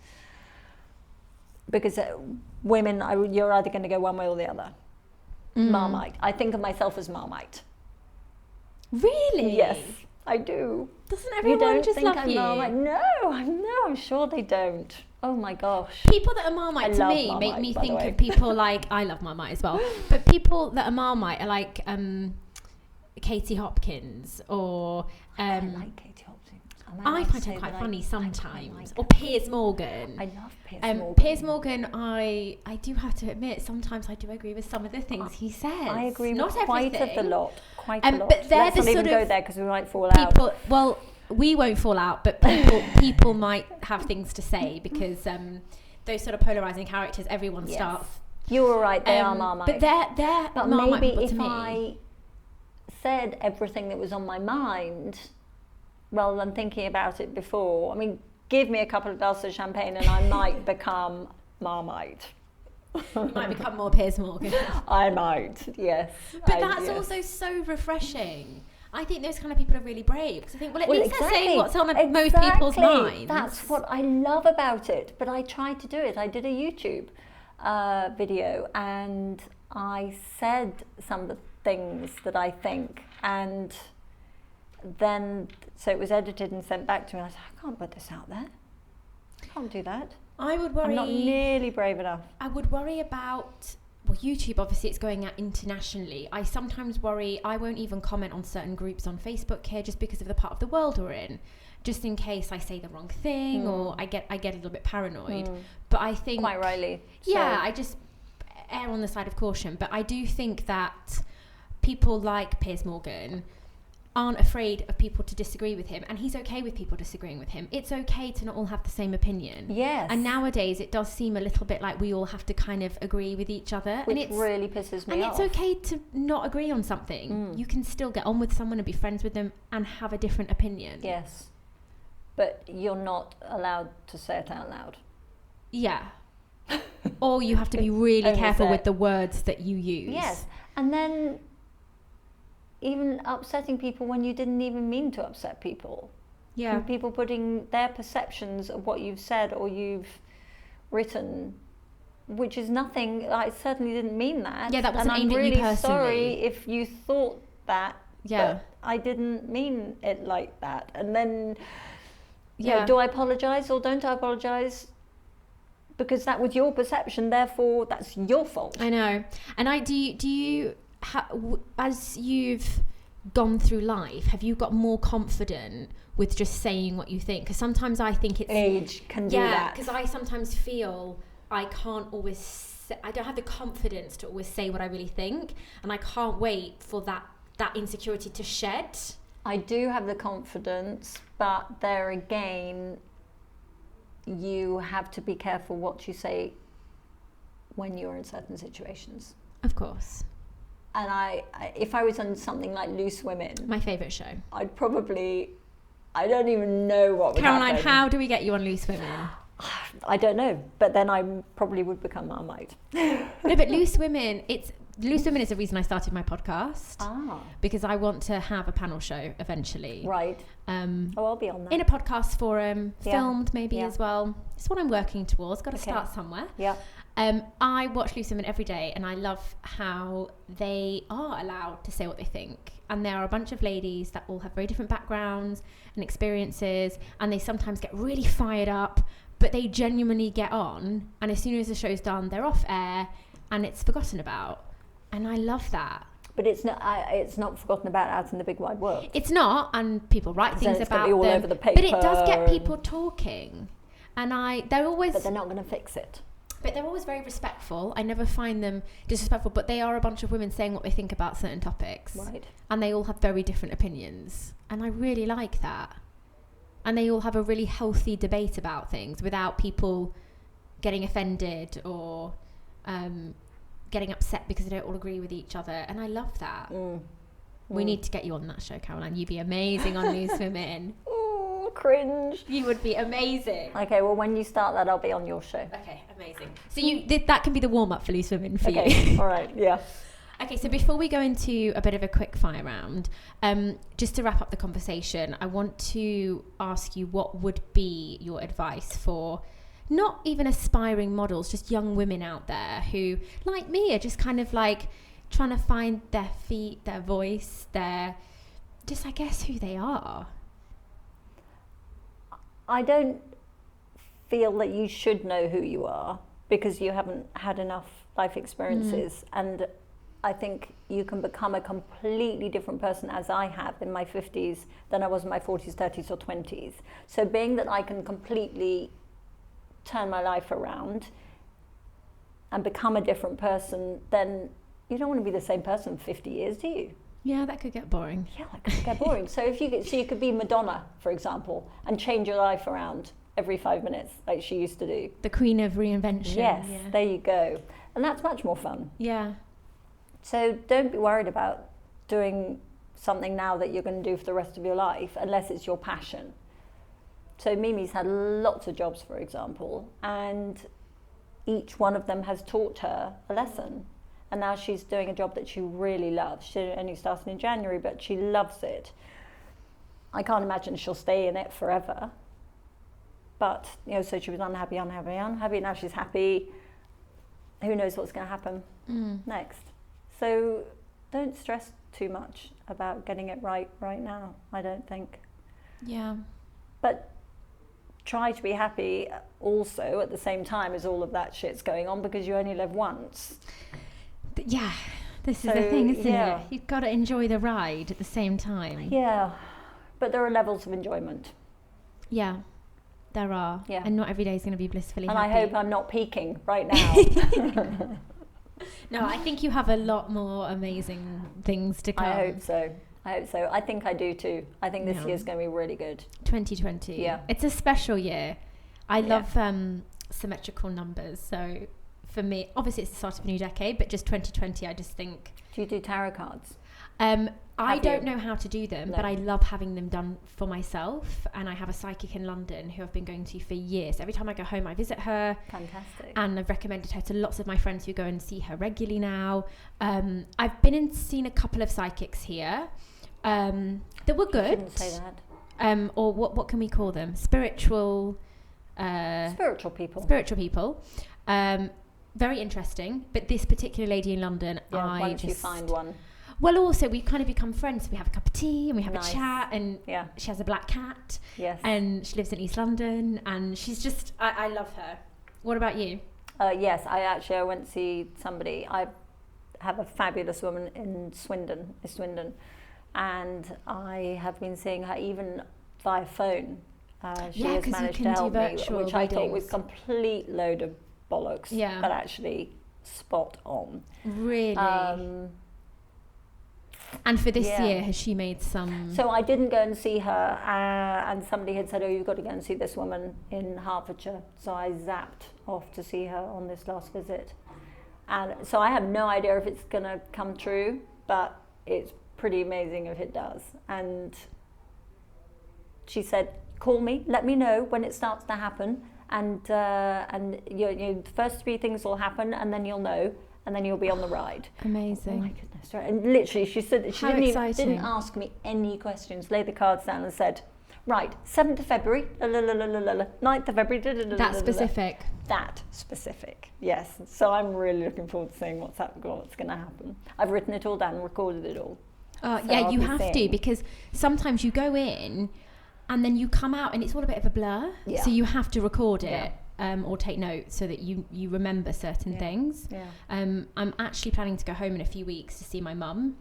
Because women, you're either going to go one way or the other. Marmite. I think of myself as Marmite. Really? Yes, I do. Doesn't everyone just love you? Marmite? No, I'm sure they don't. Oh my gosh. People that are Marmite to me make me think of people like, I love Marmite as well, but people that are Marmite are like Katie Hopkins or... I like Katie Hopkins. I find her quite funny sometimes. Or Piers Morgan. I love Piers Morgan. Piers Morgan, I do have to admit, sometimes I do agree with some of the things he says. I agree with Not quite everything. a lot. Quite a lot. But Let's not even go there because we might fall out. Well, we won't fall out, but people might have things to say because those sort of polarising characters, everyone starts. You were right, they are Marmite. But they're but Marmite maybe if to me. I said everything that was on my mind rather than thinking about it before, I mean, give me a couple of glasses of champagne and I might become Marmite. You might become more Piers Morgan. I might, yes. But that's also so refreshing. I think those kind of people are really brave because I think, at least they're saying what's on most people's minds. That's what I love about it. But I tried to do it. I did a YouTube video and I said some of the things that I think, and then so it was edited and sent back to me. I said, I can't put this out there. I can't do that. I would worry. I'm not nearly brave enough. I would worry about, well, YouTube, obviously it's going out internationally. I sometimes worry, I won't even comment on certain groups on Facebook here just because of the part of the world we're in, just in case I say the wrong thing or I get a little bit paranoid. But I think... Quite rightly. Yeah, I just err on the side of caution. But I do think that people like Piers Morgan aren't afraid of people to disagree with him, and he's okay with people disagreeing with him. It's okay to not all have the same opinion. Yes. And nowadays it does seem a little bit like we all have to kind of agree with each other. Which and really pisses me off. And it's okay to not agree on something. You can still get on with someone and be friends with them and have a different opinion. Yes. But you're not allowed to say it out loud. Yeah. Or you have to be really careful with the words that you use. Yes. And then even upsetting people when you didn't even mean to upset people. Yeah. And people putting their perceptions of what you've said or you've written, which is nothing. I certainly didn't mean that. Yeah, that wasn't and aimed I'm at you really personally. sorry if you thought that. Yeah. But I didn't mean it like that. And then, you know, do I apologise or don't I apologise? Because that was your perception, therefore that's your fault. I know. And do you as you've gone through life, have you got more confident with just saying what you think? Because sometimes I think it's... Age can do that. Yeah, because I sometimes feel I can't always... I don't have the confidence to always say what I really think, and I can't wait for that insecurity to shed. I do have the confidence, but there again, you have to be careful what you say when you're in certain situations. Of course. And if I was on something like Loose Women, My favourite show. I'd probably, I don't even know what would Caroline, happen. how do we get you on Loose Women? I don't know, but then I probably would become Marmite. No, but Loose Women is the reason I started my podcast. Because I want to have a panel show eventually. Right. I'll be on that. In a podcast forum, filmed maybe as well. It's what I'm working towards. Got to start somewhere. Yeah. I watch Loose Women every day, and I love how they are allowed to say what they think. And there are a bunch of ladies that all have very different backgrounds and experiences, and they sometimes get really fired up, but they genuinely get on. And as soon as the show's done, they're off air, and it's forgotten about. And I love that. But it's not forgotten about out in the big wide world. It's not, and people write things about all them. over the paper, but it does get people talking, and they're always. But they're not going to fix it. But they're always very respectful. I never find them disrespectful. But they are a bunch of women saying what they think about certain topics, right? And they all have very different opinions, and I really like that. And they all have a really healthy debate about things without people getting offended or getting upset because they don't all agree with each other. And I love that. We need to get you on that show, Caroline. You'd be amazing on Loose Women. Cringe. You would be amazing. Okay, well, when you start that, I'll be on your show. Okay, amazing. So that can be the warm-up for Loose Women for you. Okay, all right, yeah. Okay, so before we go into a bit of a quick fire round, just to wrap up the conversation, I want to ask you what would be your advice for not even aspiring models, just young women out there who, like me, are just kind of like trying to find their feet, their voice, just, I guess, who they are. I don't feel that you should know who you are because you haven't had enough life experiences. And I think you can become a completely different person, as I have in my 50s, than I was in my 40s, 30s or 20s. So being that I can completely turn my life around and become a different person, then you don't want to be the same person for 50 years, do you? Yeah, that could get boring. Yeah, that could get boring. So you could be Madonna, for example, and change your life around every 5 minutes, like she used to do. The queen of reinvention. Yes, there you go. And that's much more fun. Yeah. So don't be worried about doing something now that you're going to do for the rest of your life, unless it's your passion. So Mimi's had lots of jobs, for example, and each one of them has taught her a lesson. And now she's doing a job that she really loves. She only started in January, but she loves it. I can't imagine she'll stay in it forever. But, so she was unhappy. Now she's happy. Who knows what's going to happen next? So don't stress too much about getting it right now, I don't think. Yeah. But try to be happy also at the same time as all of that shit's going on, because you only live once. Yeah, this is the thing, isn't it? You've got to enjoy the ride at the same time. Yeah, but there are levels of enjoyment. Yeah, there are. Yeah. And not every day is going to be blissfully happy. And I hope I'm not peaking right now. No, I think you have a lot more amazing things to come. I hope so. I think I do too. I think this year's going to be really good. 2020. Yeah. It's a special year. I love symmetrical numbers. So for me, obviously it's the start of a new decade, but just 2020, I just think... Do you do tarot cards? I don't know how to do them, but I love having them done for myself. And I have a psychic in London who I've been going to for years. Every time I go home, I visit her. Fantastic. And I've recommended her to lots of my friends who go and see her regularly now. I've been and seen a couple of psychics here that were good. You shouldn't say that. Or what can we call them? Spiritual people. Very interesting. But this particular lady in London, once you find one. Well, also, we've kind of become friends. We have a cup of tea and we have a chat, and she has a black cat. Yes. And she lives in East London, and she's just, I love her. What about you? Yes, I went to see somebody. I have a fabulous woman in Swindon, and I have been seeing her even via phone. She has managed to help me, which I thought was complete load of bollocks, but actually spot on. Really? And for this year, has she made some... So I didn't go and see her, and somebody had said, you've got to go and see this woman in Hertfordshire. So I zapped off to see her on this last visit. And so I have no idea if it's going to come true, but it's pretty amazing if it does. And she said, call me, let me know when it starts to happen. And the first 3 things will happen, and then you'll know, and then you'll be on the ride. Amazing. Oh my goodness. And literally, she said, she didn't ask me any questions, laid the cards down and said, right, 7th of February, 9th of February, That specific. That specific, yes. So I'm really looking forward to seeing what's going to happen. I've written it all down, recorded it all. So yeah, you have to, because sometimes you go in and then you come out and it's all a bit of a blur. Yeah. So you have to record it or take notes so that you remember certain things. Yeah. I'm actually planning to go home in a few weeks to see my mum.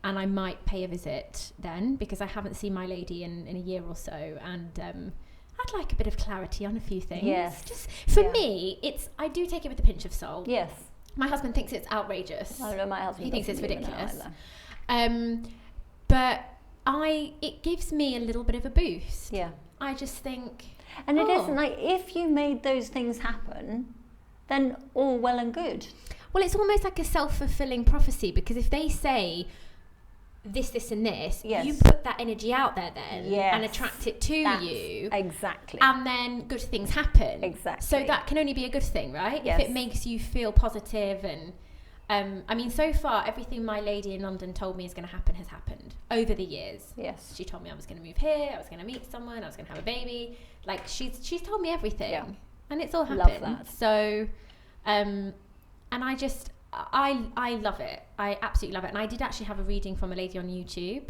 And I might pay a visit then, because I haven't seen my lady in a year or so. And I'd like a bit of clarity on a few things. Yes. Just for me, I do take it with a pinch of salt. Yes. My husband thinks it's outrageous. I don't know, my husband. He thinks it's ridiculous. But it gives me a little bit of a boost. Yeah. I just think. And it isn't like, if you made those things happen, then all well and good. Well, it's almost like a self-fulfilling prophecy, because if they say this and this, you put that energy out there then and attract it to you. Exactly. And then good things happen. Exactly. So that can only be a good thing, right? Yes. If it makes you feel positive. And I mean, so far, everything my lady in London told me is going to happen has happened over the years. Yes. She told me I was going to move here, I was going to meet someone, I was going to have a baby. Like, she's told me everything. Yeah. And it's all happened. Love that. So, and I love it. I absolutely love it. And I did actually have a reading from a lady on YouTube.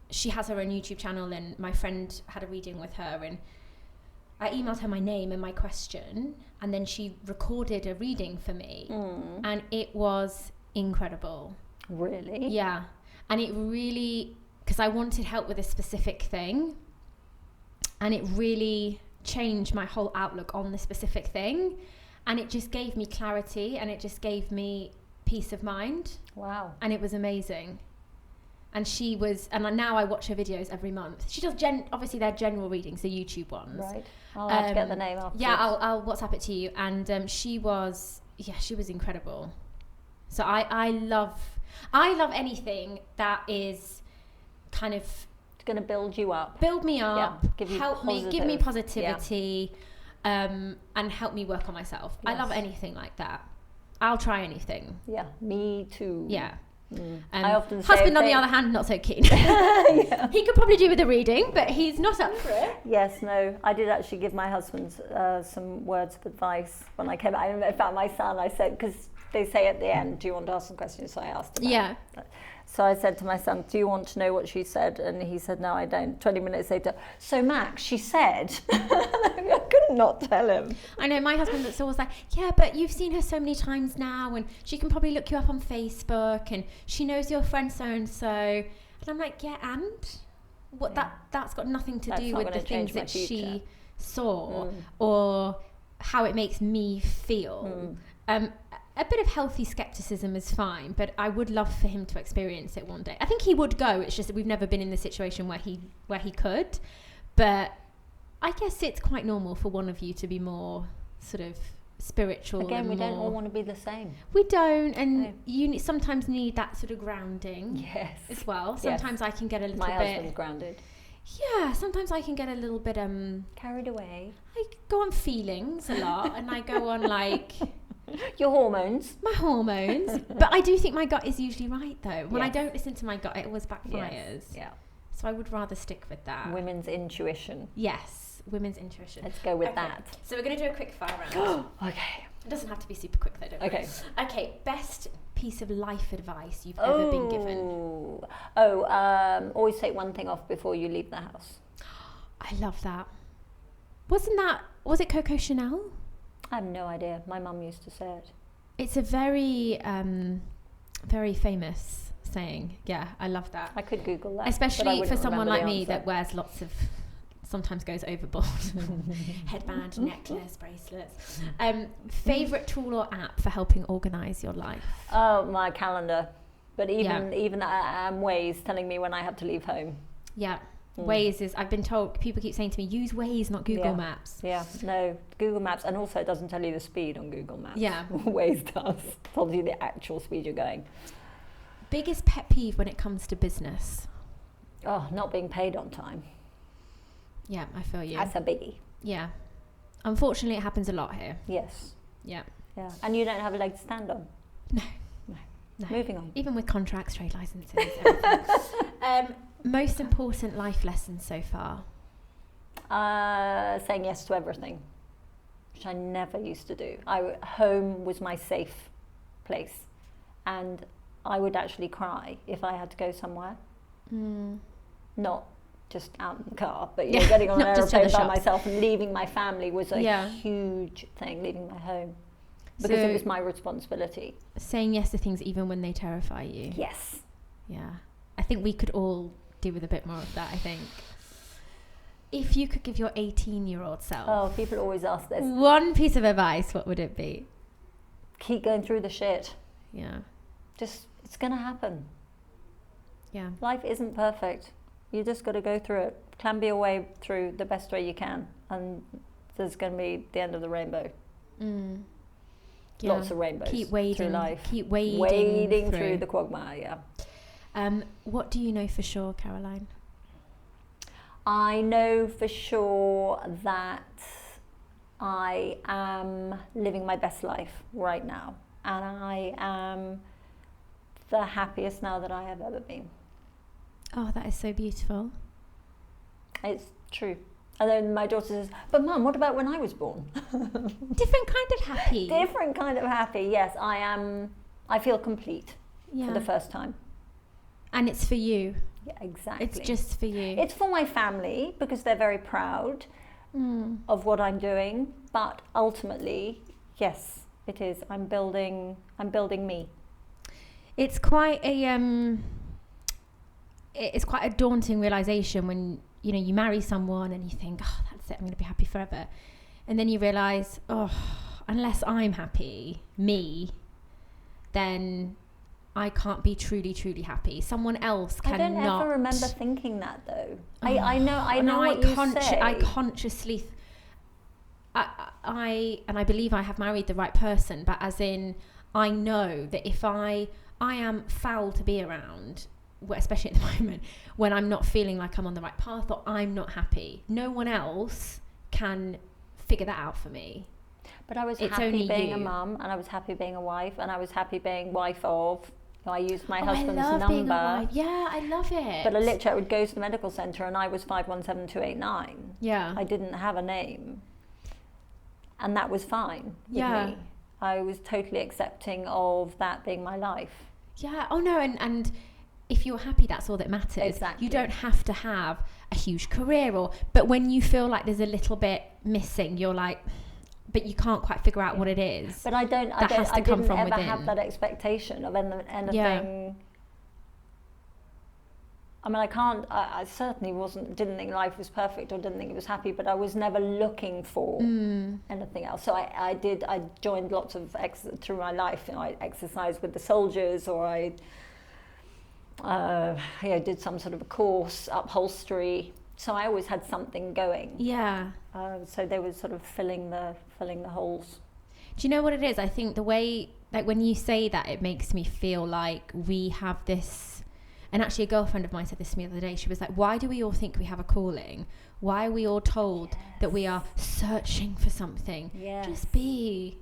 She has her own YouTube channel, and my friend had a reading with her, and I emailed her my name and my question, and then she recorded a reading for me. And it was incredible. Really? Yeah. And it really, because I wanted help with a specific thing, and it really changed my whole outlook on the specific thing. And it just gave me clarity, and it just gave me peace of mind. Wow. And it was amazing. And now I watch her videos every month. She does, obviously they're general readings, the YouTube ones. Right. I'll have to get the name afterwards. Yeah, I'll WhatsApp it to you. And she was incredible. So I love anything that is kind of going to build you up. Build me up, give you give me positivity. And help me work on myself. Yes. I love anything like that. I'll try anything. Yeah, me too. Yeah. I often say, husband, on the other hand, not so keen. He could probably do with a reading, but he's not up for it. Yes, no. I did actually give my husband some words of advice when I came out. In fact, my son, I said, because they say at the end, do you want to ask some questions? So I asked him. Yeah. So I said to my son, do you want to know what she said? And he said, no, I don't. 20 minutes later, so Max, she said. I could not tell him. I know, my husband that's always like, yeah, but you've seen her so many times now, and she can probably look you up on Facebook, and she knows your friend so-and-so. And I'm like, yeah, and? What? Yeah. That's got nothing to do with the things that she saw or how it makes me feel. A bit of healthy skepticism is fine, but I would love for him to experience it one day. I think he would go. It's just that we've never been in the situation where he could. But I guess it's quite normal for one of you to be more sort of spiritual. Again, we don't all want to be the same. We don't, and you sometimes need that sort of grounding. Yes. As well. Sometimes I can get a little bit. My husband's grounded. Yeah, sometimes I can get a little bit carried away. I go on feelings a lot, and I go on like. Your hormones. My hormones. But I do think my gut is usually right, though. When I don't listen to my gut, it always backfires. Yes. Yeah. So I would rather stick with that. Women's intuition. Yes, women's intuition. Let's go with that. So we're going to do a quick fire round. Okay. It doesn't have to be super quick, though, don't worry. Okay, best piece of life advice you've ever been given? Always take one thing off before you leave the house. I love that. Was it Coco Chanel? I have no idea. My mum used to say it. It's a very, very famous saying. Yeah, I love that. I could Google that. Especially for someone like me that wears sometimes goes overboard. Headband, necklace, bracelets. Favourite tool or app for helping organise your life? Oh, my calendar. But even Waze telling me when I have to leave home. Yeah. Waze is, I've been told, people keep saying to me, use Waze, not Google Maps. Yeah, no, Google Maps, and also it doesn't tell you the speed on Google Maps. Yeah. Waze does. It tells you the actual speed you're going. Biggest pet peeve when it comes to business? Oh, not being paid on time. Yeah, I feel you. That's a biggie. Yeah. Unfortunately, it happens a lot here. Yes. Yeah. Yeah. And you don't have a leg to stand on. No. Moving on. Even with contracts, trade licenses, everything. Most important life lessons so far? Saying yes to everything, which I never used to do. Home was my safe place, and I would actually cry if I had to go somewhere. Not just out in the car, but getting on an aeroplane by myself and leaving my family was a huge thing, leaving my home. Because it was my responsibility. Saying yes to things even when they terrify you. Yes. Yeah. I think we could all do with a bit more of that, I think. If you could give your 18-year-old self... Oh, people always ask this. One piece of advice, what would it be? Keep going through the shit. Yeah. Just, it's going to happen. Yeah. Life isn't perfect. You just got to go through it. Clamber your way through the best way you can. And there's going to be the end of the rainbow. Yeah. Lots of rainbows. Keep wading through life. Keep wading through the quagmire, What do you know for sure, Caroline? I know for sure that I am living my best life right now. And I am the happiest now that I have ever been. Oh, that is so beautiful. It's true. And then my daughter says, but Mum, what about when I was born? Different kind of happy. Different kind of happy, yes. I feel complete for the first time. And it's for you. Yeah, exactly. It's just for you. It's for my family because they're very proud of what I'm doing. But ultimately, yes, it is. I'm building me. It's quite a daunting realization when you marry someone and you think, oh, that's it, I'm going to be happy forever, and then you realize, oh, unless I'm happy, then I can't be truly, truly happy. Someone else cannot. I don't ever remember thinking that though. I know what you say. I consciously, I believe I have married the right person, but as in, I know that if I am foul to be around, especially at the moment, when I'm not feeling like I'm on the right path or I'm not happy, no one else can figure that out for me. But I was happy being a mum, and I was happy being a wife, and I was happy being wife of. I used my husband's I love number. Being a wife. Yeah, I love it. But literally, I would go to the medical centre, and I was 517289. Yeah. I didn't have a name, and that was fine with me. I was totally accepting of that being my life. Yeah. Oh no, and if you're happy, that's all that matters. Exactly. You don't have to have a huge career, but when you feel like there's a little bit missing, you're like, but you can't quite figure out what it is. But I didn't ever have that expectation of anything. Yeah. I mean, I certainly didn't think life was perfect or didn't think it was happy, but I was never looking for anything else. So I joined lots of through my life. I exercised with the soldiers, or I did some sort of a course, upholstery. So I always had something going. Yeah. So they were sort of filling the holes. Do you know what it is? I think the way, like when you say that, it makes me feel like we have this, and actually a girlfriend of mine said this to me the other day. She was like, why do we all think we have a calling? Why are we all told that we are searching for something? Yes. Just be.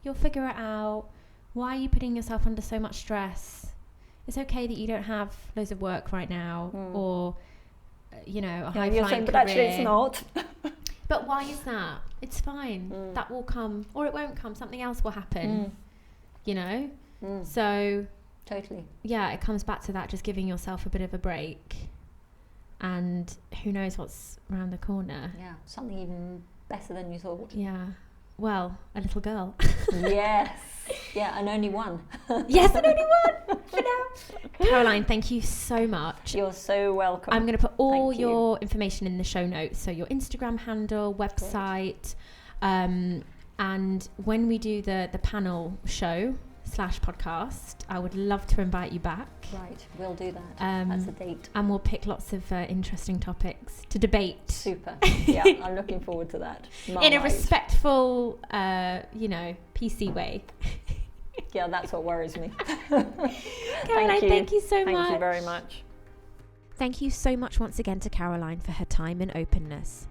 You'll figure it out. Why are you putting yourself under so much stress? It's okay that you don't have loads of work right now, or a high flying career. But actually it's not. But why is that? It's fine. That will come, or it won't come. Something else will happen. So totally. Yeah, it comes back to that, just giving yourself a bit of a break, and who knows what's around the corner. Yeah, something even better than you thought. Yeah. Well, a little girl. Yes. Yeah, and only one. Yes, and only one for now. Caroline, thank you so much. You're so welcome. I'm going to put all your information in the show notes. So your Instagram handle, website, and when we do the panel show /podcast. I would love to invite you back. Right, we'll do that. That's a date. And we'll pick lots of interesting topics to debate. Super. Yeah, I'm looking forward to that. In a respectful, PC way. Yeah, that's what worries me. Caroline, thank you so much. Thank you very much. Thank you so much once again to Caroline for her time and openness.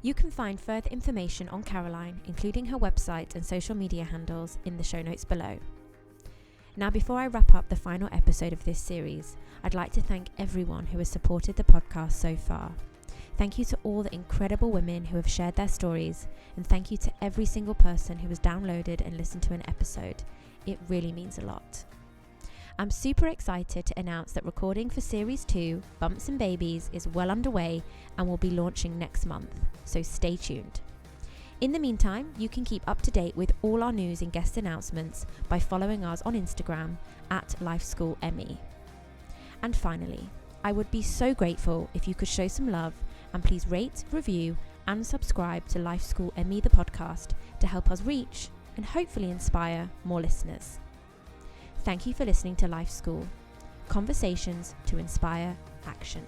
You can find further information on Caroline, including her website and social media handles, in the show notes below. Now, before I wrap up the final episode of this series, I'd like to thank everyone who has supported the podcast so far. Thank you to all the incredible women who have shared their stories, and thank you to every single person who has downloaded and listened to an episode. It really means a lot. I'm super excited to announce that recording for Series 2, Bumps and Babies, is well underway and will be launching next month, so stay tuned. In the meantime, you can keep up to date with all our news and guest announcements by following us on Instagram @LifeSchoolME. And finally, I would be so grateful if you could show some love and please rate, review and subscribe to Life School ME the podcast to help us reach and hopefully inspire more listeners. Thank you for listening to Life School. Conversations to inspire action.